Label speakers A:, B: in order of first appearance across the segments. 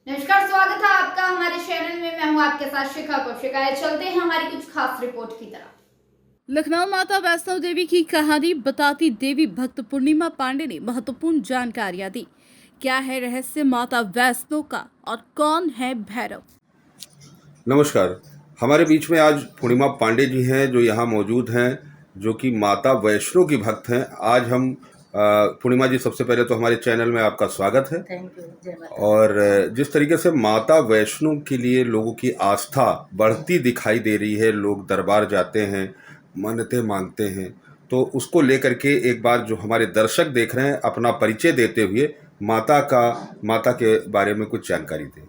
A: नमस्कार, स्वागत है आपका हमारे चैनल में। मैं हूं आपके साथ शिखा कौशिका। चलते हैं हमारी कुछ खास रिपोर्ट की तरफ।
B: लखनऊ माता वैष्णो देवी की कहानी बताती देवी भक्त पूर्णिमा पांडे ने महत्वपूर्ण जानकारियां दी। क्या है रहस्य माता वैष्णो का और कौन है भैरव?
C: नमस्कार। हमारे बीच में आज पूर्णिमा पांडे जी हैं जो यहाँ मौजूद हैं, जो कि माता वैष्णो की भक्त हैं। आज हम पूर्णिमा जी, सबसे पहले तो हमारे चैनल में आपका स्वागत है।
D: Thank you. जय माता।
C: और जिस तरीके से माता वैष्णो के लिए लोगों की आस्था बढ़ती दिखाई दे रही है, लोग दरबार जाते हैं, मन्नतें मांगते हैं, तो उसको लेकर के एक बार जो हमारे दर्शक देख रहे हैं, अपना परिचय देते हुए माता के बारे में कुछ जानकारी दें।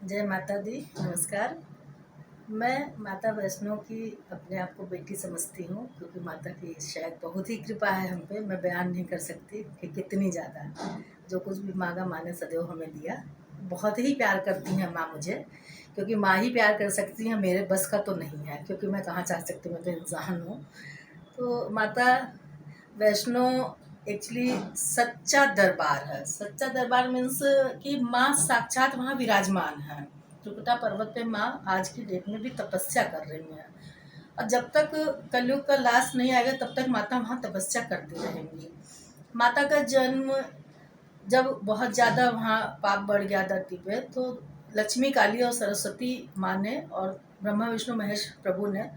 D: जय माता दी, नमस्कार। मैं माता वैष्णो की अपने आप को बेटी समझती हूँ, क्योंकि माता की शायद बहुत ही कृपा है हम पे। मैं बयान नहीं कर सकती कि कितनी ज़्यादा। जो कुछ भी मांगा माँ ने सदैव हमें दिया। बहुत ही प्यार करती हैं माँ मुझे, क्योंकि माँ ही प्यार कर सकती हैं। मेरे बस का तो नहीं है, क्योंकि मैं कहाँ चाह सकती हूँ, मैं तो इंसान हूँ। तो माता वैष्णो एक्चुअली सच्चा दरबार है। सच्चा दरबार मीन्स कि माँ साक्षात वहाँ विराजमान है। त्रिकुटा पर्वत पे माँ आज की डेट में भी तपस्या कर रही हैं, और जब तक कलयुग का लास्ट नहीं आएगा तब तक माता वहाँ तपस्या करती रहेंगी। माता का जन्म जब बहुत ज़्यादा वहाँ पाप बढ़ गया धरती पे, तो लक्ष्मी, काली और सरस्वती माँ ने और ब्रह्मा विष्णु महेश प्रभु ने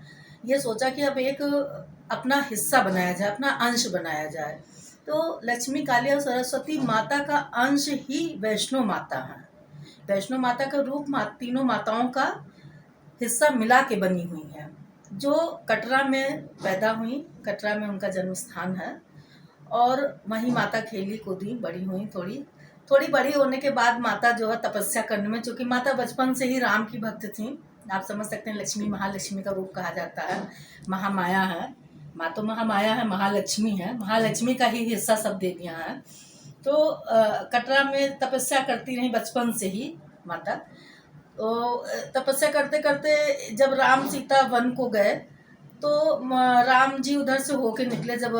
D: ये सोचा कि अब एक अपना हिस्सा बनाया जाए, अपना अंश बनाया जाए। तो लक्ष्मी, काली और सरस्वती माता का अंश ही वैष्णो माता है। वैष्णो माता का रूप तीनों माताओं का हिस्सा मिला के बनी हुई है, जो कटरा में पैदा हुई। कटरा में उनका जन्म स्थान है, और वहीं माता खेली कूदी बड़ी हुई। थोड़ी बड़ी होने के बाद माता जो है तपस्या करने में, चूँकि माता बचपन से ही राम की भक्त थी। आप समझ सकते हैं, लक्ष्मी महालक्ष्मी का रूप कहा जाता है, महामाया है। माँ तो महामाया है, महालक्ष्मी है, महालक्ष्मी का ही हिस्सा सब देवियाँ हैं। तो कटरा में तपस्या करती रही बचपन से ही माता। तो तपस्या करते करते जब राम सीता वन को गए, तो राम जी उधर से होके निकले। जब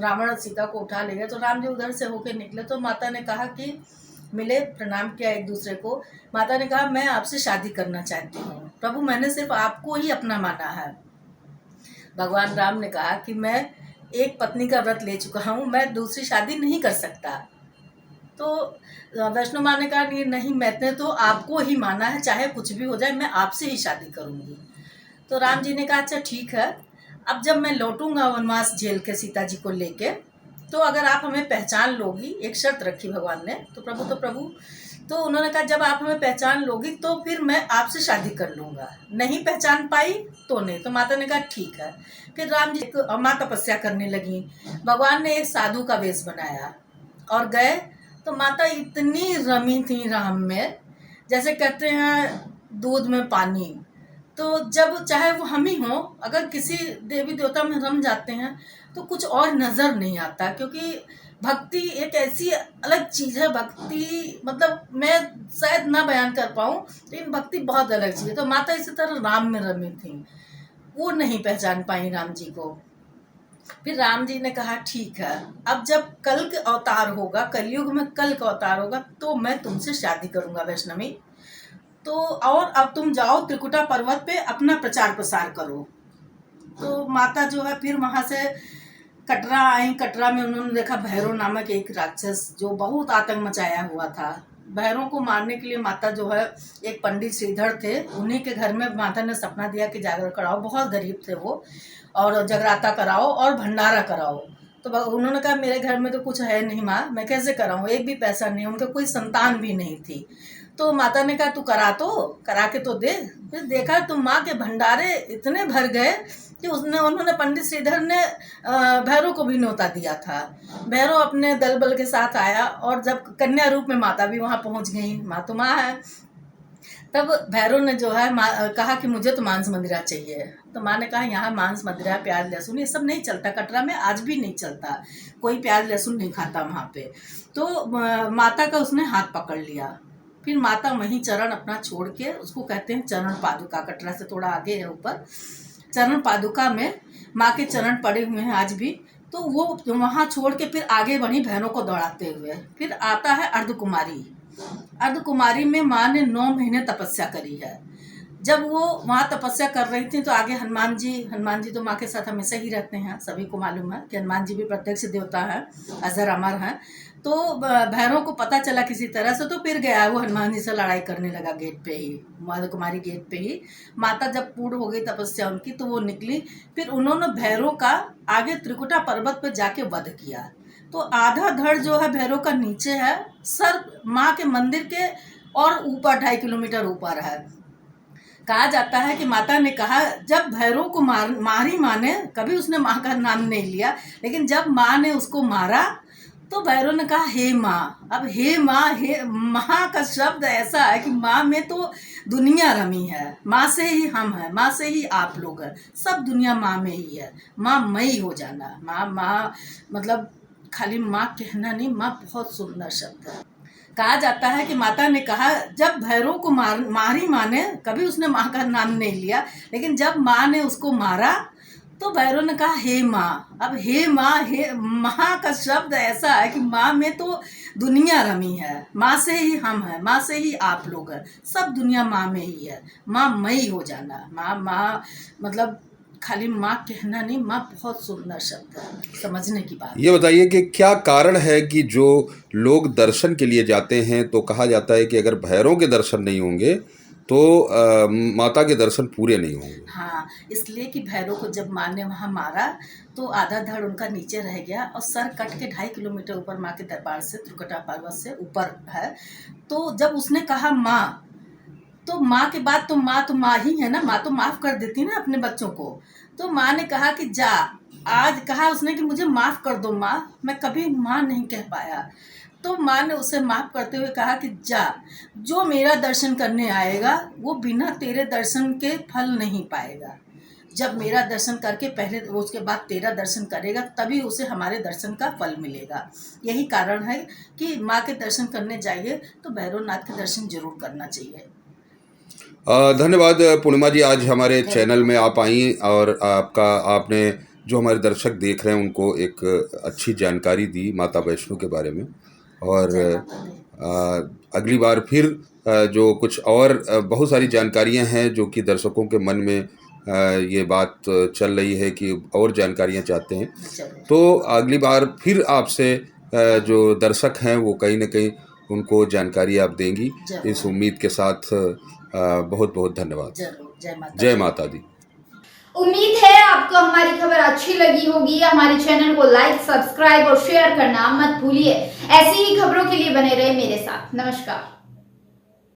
D: रावण सीता को उठा ले गए, तो राम जी उधर से होके निकले, तो माता ने कहा कि मिले, प्रणाम किया एक दूसरे को। माता ने कहा, मैं आपसे शादी करना चाहती हूँ प्रभु, मैंने सिर्फ आपको ही अपना माना है। भगवान राम ने कहा कि मैं एक पत्नी का व्रत ले चुका हूँ, मैं दूसरी शादी नहीं कर सकता। तो वैष्णो माँ ने कहा, नहीं, मैंने तो आपको ही माना है, चाहे कुछ भी हो जाए मैं आपसे ही शादी करूँगी। तो राम जी ने कहा, अच्छा ठीक है, अब जब मैं लौटूंगा वनवास झेल के सीता जी को लेके, तो अगर आप हमें पहचान लोगी, एक शर्त रखी भगवान ने। तो प्रभु तो उन्होंने कहा, जब आप हमें पहचान लोगी तो फिर मैं आपसे शादी कर लूँगा, नहीं पहचान पाई तो नहीं। तो माता ने कहा ठीक है। फिर राम जी माँ तपस्या करने लगी। भगवान ने एक साधु का वेश बनाया और गए। तो माता इतनी रमी थी राम में, जैसे कहते हैं दूध में पानी। तो जब चाहे वो हम ही हों, अगर किसी देवी देवता में रम जाते हैं तो कुछ और नज़र नहीं आता, क्योंकि भक्ति एक ऐसी अलग चीज़ है। भक्ति मतलब मैं शायद ना बयान कर पाऊँ, लेकिन भक्ति बहुत अलग चीज़ है। तो माता इसी तरह राम में रमी थी, वो नहीं पहचान पाई राम जी को। फिर राम जी ने कहा ठीक है, अब जब कल का अवतार होगा, कलयुग में कल का अवतार होगा, तो मैं तुमसे शादी करूंगा वैष्णवी। तो और अब तुम जाओ त्रिकुटा पर्वत पे अपना प्रचार प्रसार करो। तो माता जो है फिर वहाँ से कटरा आई। कटरा में उन्होंने देखा भैरव नामक एक राक्षस, जो बहुत आतंक मचाया हुआ था। भैरव को मारने के लिए माता जो है, एक पंडित श्रीधर थे, उन्हीं के घर में माता ने सपना दिया कि जागर कराओ। बहुत गरीब थे वो, और जगराता कराओ और भंडारा कराओ। तो उन्होंने कहा, मेरे घर में तो कुछ है नहीं माँ, मैं कैसे कराऊँ, एक भी पैसा नहीं, उनके कोई संतान भी नहीं थी। तो माता ने कहा, तू करा के तो दे। फिर देखा तो माँ के भंडारे इतने भर गए कि उन्होंने पंडित श्रीधर ने भैरव को भी न्योता दिया था। भैरव अपने दल बल के साथ आया, और जब कन्या रूप में माता भी वहाँ पहुँच गई, माँ तो माँ है। तब भैरव ने जो है कहा कि मुझे तो मांस मदिरा चाहिए। तो माँ ने कहा, यहाँ मांस मदिरा, प्याज लहसुन ये सब नहीं चलता, कटरा में आज भी नहीं चलता, कोई प्याज लहसुन नहीं खाता वहाँ पे। तो माता का उसने हाथ पकड़ लिया। फिर माता वहीं चरण अपना छोड़ के, उसको कहते हैं चरण पादुका, कटरा से थोड़ा आगे है ऊपर, चरण पादुका में माँ के चरण पड़े हुए हैं आज भी। तो वो वहाँ छोड़ के फिर आगे बढ़ी भैरव को दौड़ाते हुए। फिर आता है अर्धकुमारी। अर्धकुमारी में माँ ने 9 महीने तपस्या करी है। जब वो वहाँ तपस्या कर रही थी तो आगे हनुमान जी तो माँ के साथ हमेशा ही रहते हैं, सभी को मालूम है कि हनुमान जी भी प्रत्यक्ष देवता है, अजर अमर हैं। तो भैरव को पता चला किसी तरह से, तो फिर गया वो हनुमान जी से लड़ाई करने लगा गेट पे ही, अर्धकुमारी गेट पे ही। माता जब पूर्ण हो गई तपस्या उनकी तो वो निकली, फिर उन्होंने भैरव का आगे त्रिकुटा पर्वत पे जाके वध किया। तो आधा धड़ जो है भैरव का नीचे है, सर माँ के मंदिर के और ऊपर 2.5 किलोमीटर ऊपर है। कहा जाता है कि माता ने कहा जब भैरव को मारी माँ ने, कभी उसने माँ का नाम नहीं लिया, लेकिन जब माँ ने उसको मारा तो भैरव ने कहा हे माँ। अब हे माँ का शब्द ऐसा है कि माँ में तो दुनिया रमी है, माँ से ही हम हैं, माँ से ही आप लोग हैं, सब दुनिया माँ में ही है। माँ मई हो जाना, माँ मतलब खाली माँ कहना नहीं, माँ बहुत सुंदर शब्द है। कहा जाता है कि माता ने कहा जब भैरव को मारी माँ ने, कभी उसने माँ का नाम नहीं लिया, लेकिन जब माँ ने उसको मारा तो भैरव ने कहा हे माँ। अब हे माँ का शब्द ऐसा है कि माँ में तो दुनिया रमी है, माँ से ही हम हैं, माँ से ही आप लोग हैं, सब दुनिया माँ में ही है। माँ मई हो जाना, माँ मतलब खाली माँ कहना नहीं, माँ बहुत सुंदर शब्द है, समझने की बात।
C: ये बताइए कि क्या कारण है कि जो लोग दर्शन के लिए जाते हैं तो कहा जाता है कि अगर भैरव के दर्शन नहीं होंगे तो माता के दर्शन पूरे नहीं होंगे।
D: हाँ, इसलिए कि भैरव को जब माँ ने वहाँ मारा तो आधा धड़ उनका नीचे रह गया और सर कट के 2.5 किलोमीटर ऊपर माँ के दरबार से, त्रिकुटा पर्वत से ऊपर है। तो जब उसने कहा माँ, तो माँ के बाद तो माँ ही है ना, माँ तो माफ़ कर देती ना अपने बच्चों को। तो माँ ने कहा कि जा, आज कहा उसने कि मुझे माफ़ कर दो माँ, मैं कभी माँ नहीं कह पाया। तो माँ ने उसे माफ़ करते हुए कहा कि जा, जो मेरा दर्शन करने आएगा वो बिना तेरे दर्शन के फल नहीं पाएगा। जब मेरा दर्शन करके पहले उसके बाद तेरा दर्शन करेगा तभी उसे हमारे दर्शन का फल मिलेगा। यही कारण है कि माँ के दर्शन करने जाइए तो भैरवनाथ के दर्शन जरूर करना चाहिए।
C: धन्यवाद पूर्णिमा जी, आज हमारे चैनल में आप आई और आपने जो हमारे दर्शक देख रहे हैं उनको एक अच्छी जानकारी दी माता वैष्णो के बारे में। और अगली बार फिर जो कुछ और बहुत सारी जानकारियां हैं जो कि दर्शकों के मन में ये बात चल रही है कि और जानकारियां चाहते हैं, तो अगली बार फिर आपसे जो दर्शक हैं वो कहीं ना कहीं उनको जानकारी आप देंगी, इस उम्मीद के साथ बहुत बहुत धन्यवाद। जय माता दी।
A: उम्मीद है आपको हमारी खबर अच्छी लगी होगी। हमारे चैनल को लाइक, सब्सक्राइब और शेयर करना मत भूलिए। ऐसी ही खबरों के लिए बने रहे मेरे साथ। नमस्कार।